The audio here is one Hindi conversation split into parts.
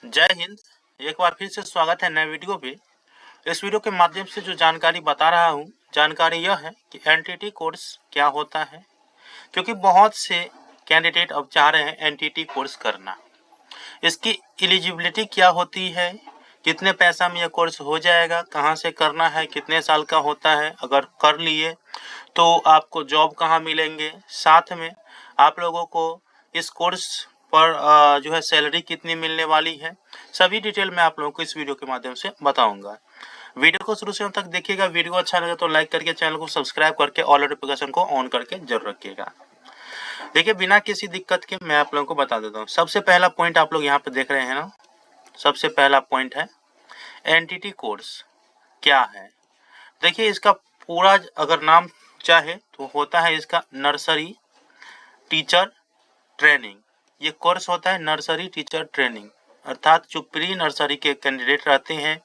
जय हिंद। एक बार फिर से स्वागत है नए वीडियो पे। इस वीडियो के माध्यम से जो जानकारी बता रहा हूँ, जानकारी यह है कि एनटीटी कोर्स क्या होता है, क्योंकि बहुत से कैंडिडेट अब चाह रहे हैं एनटीटी कोर्स करना। इसकी एलिजिबिलिटी क्या होती है, कितने पैसा में यह कोर्स हो जाएगा, कहाँ से करना है, कितने साल का होता है, अगर कर लिए तो आपको जॉब कहाँ मिलेंगे, साथ में आप लोगों को इस कोर्स पर जो है सैलरी कितनी मिलने वाली है, सभी डिटेल मैं आप लोगों को इस वीडियो के माध्यम से बताऊंगा। वीडियो को शुरू से अंत तक देखिएगा। वीडियो अच्छा लगे तो लाइक करके चैनल को सब्सक्राइब करके ऑल नोटिफिकेशन को ऑन करके जरूर रखिएगा। देखिए, बिना किसी दिक्कत के मैं आप लोगों को बता देता हूँ। सबसे पहला पॉइंट आप लोग यहाँ पे देख रहे हैं ना, सबसे पहला पॉइंट है एनटीटी कोर्स क्या है। देखिए, इसका पूरा अगर नाम चाहे तो होता है इसका नर्सरी टीचर ट्रेनिंग। ये कोर्स होता है नर्सरी टीचर ट्रेनिंग, अर्थात जो प्री नर्सरी के कैंडिडेट रहते हैं,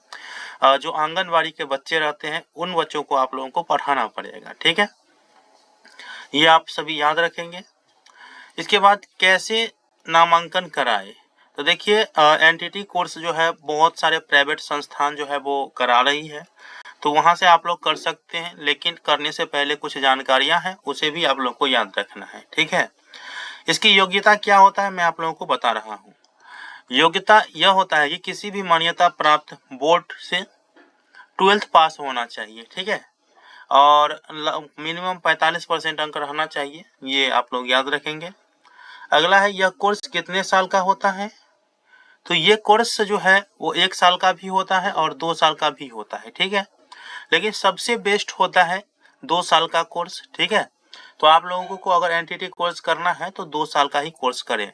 जो आंगनवाड़ी के बच्चे रहते हैं, उन बच्चों को आप लोगों को पढ़ाना पड़ेगा। ठीक है, ये आप सभी याद रखेंगे। इसके बाद कैसे नामांकन कराए, तो देखिए एनटीटी कोर्स जो है बहुत सारे प्राइवेट संस्थान जो है वो करा रही है, तो वहां से आप लोग कर सकते हैं, लेकिन करने से पहले कुछ जानकारियां हैं, उसे भी आप लोग को याद रखना है। ठीक है, इसकी योग्यता क्या होता है मैं आप लोगों को बता रहा हूँ। योग्यता यह होता है कि किसी भी मान्यता प्राप्त बोर्ड से 12th पास होना चाहिए। ठीक है, और मिनिमम 45% अंक रहना चाहिए, ये आप लोग याद रखेंगे। अगला है, यह कोर्स कितने साल का होता है, तो ये कोर्स जो है वो 1 साल का भी होता है और 2 साल का भी होता है। ठीक है, लेकिन सबसे बेस्ट होता है 2 साल का कोर्स। ठीक है, तो आप लोगों को अगर एनटीटी कोर्स करना है तो 2 साल का ही कोर्स करें।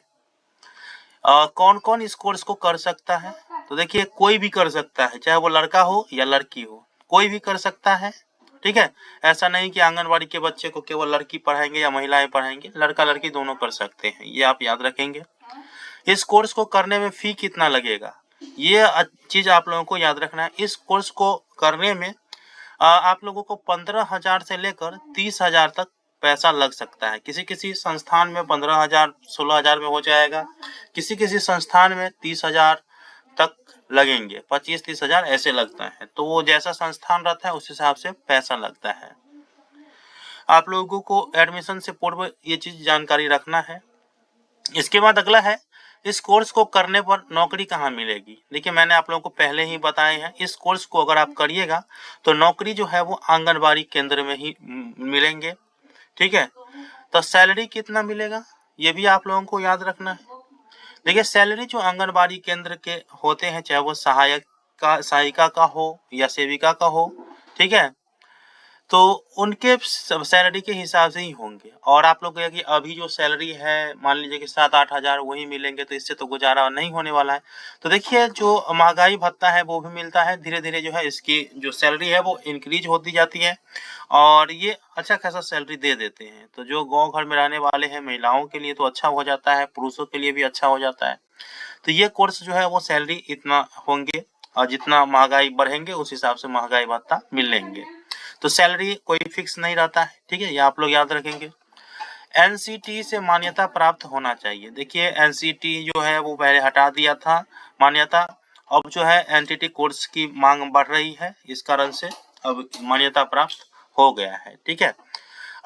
कौन कौन इस कोर्स को कर सकता है, तो देखिए कोई भी कर सकता है, चाहे वो लड़का हो या लड़की हो, कोई भी कर सकता है। ठीक है, ऐसा नहीं कि आंगनवाड़ी के बच्चे को केवल लड़की पढ़ाएंगे या महिलाएं पढ़ाएंगे, लड़का लड़की दोनों कर सकते हैं, ये आप याद रखेंगे। इस कोर्स को करने में फी कितना लगेगा, ये चीज आप लोगों को याद रखना है। इस कोर्स को करने में आप लोगों को 15,000 से लेकर 30,000 तक पैसा लग सकता है। किसी किसी संस्थान में 15,000 16,000 में हो जाएगा, किसी किसी संस्थान में 30,000 तक लगेंगे, 25-30,000 ऐसे लगता है। तो वो जैसा संस्थान रहता है उस हिसाब से पैसा लगता है। आप लोगों को एडमिशन से पूर्व ये चीज जानकारी रखना है। इसके बाद अगला है, इस कोर्स को करने पर नौकरी कहाँ मिलेगी। देखिए, मैंने आप लोगों को पहले ही बताए हैं, इस कोर्स को अगर आप करिएगा तो नौकरी जो है वो आंगनबाड़ी केंद्र में ही मिलेंगे। ठीक है, तो सैलरी कितना मिलेगा ये भी आप लोगों को याद रखना है। देखिए, सैलरी जो आंगनबाड़ी केंद्र के होते हैं, चाहे वो सहायिका का हो या सेविका का हो, ठीक है, तो उनके सैलरी के हिसाब से ही होंगे। और आप लोग की अभी जो सैलरी है, मान लीजिए कि 7-8 हजार वही मिलेंगे, तो इससे तो गुजारा नहीं होने वाला है। तो देखिए, जो महंगाई भत्ता है वो भी मिलता है, धीरे धीरे जो है इसकी जो सैलरी है वो इंक्रीज होती जाती है, और ये अच्छा खासा सैलरी दे देते हैं। तो जो गाँव घर में रहने वाले हैं, महिलाओं के लिए तो अच्छा हो जाता है, पुरुषों के लिए भी अच्छा हो जाता है। तो ये कोर्स जो है वो सैलरी इतना होंगे, और जितना महंगाई बढ़ेंगे उस हिसाब से महंगाई भत्ता मिलेंगे। तो सैलरी कोई फिक्स नहीं रहता है। ठीक है, ये आप लोग याद रखेंगे। एनसीटी से मान्यता प्राप्त होना चाहिए। देखिए, एनसीटी जो है वो पहले हटा दिया था मान्यता, अब जो है एनटीटी कोर्स की मांग बढ़ रही है, इस कारण से अब मान्यता प्राप्त हो गया है। ठीक है,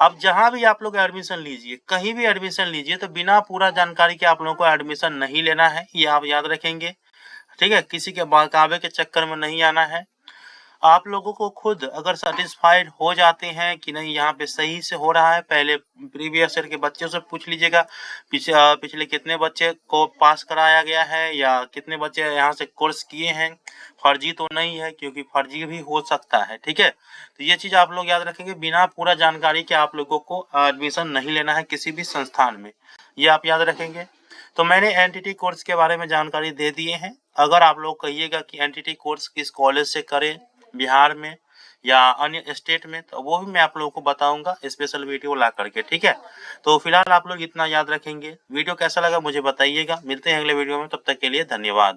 अब जहां भी आप लोग एडमिशन लीजिए, कहीं भी एडमिशन लीजिए, तो बिना पूरा जानकारी के आप लोगों को एडमिशन नहीं लेना है, ये आप याद रखेंगे। ठीक है, किसी के बहकावे के चक्कर में नहीं आना है। आप लोगों को खुद अगर सेटिस्फाइड हो जाते हैं कि नहीं यहाँ पे सही से हो रहा है, पहले प्रीवियस ईयर के बच्चों से पूछ लीजिएगा, पिछले कितने बच्चे को पास कराया गया है या कितने बच्चे यहाँ से कोर्स किए हैं, फर्जी तो नहीं है, क्योंकि फर्जी भी हो सकता है। ठीक है, तो ये चीज आप लोग याद रखेंगे, बिना पूरा जानकारी के आप लोगों को एडमिशन नहीं लेना है किसी भी संस्थान में, ये आप याद रखेंगे। तो मैंने एनटीटी कोर्स के बारे में जानकारी दे दिए हैं। अगर आप लोग कहिएगा कि एनटीटी कोर्स किस कॉलेज से करें, बिहार में या अन्य स्टेट में, तो वो भी मैं आप लोगों को बताऊंगा स्पेशल वीडियो ला करके। ठीक है, तो फिलहाल आप लोग इतना याद रखेंगे। वीडियो कैसा लगा मुझे बताइएगा। मिलते हैं अगले वीडियो में, तब तक के लिए धन्यवाद।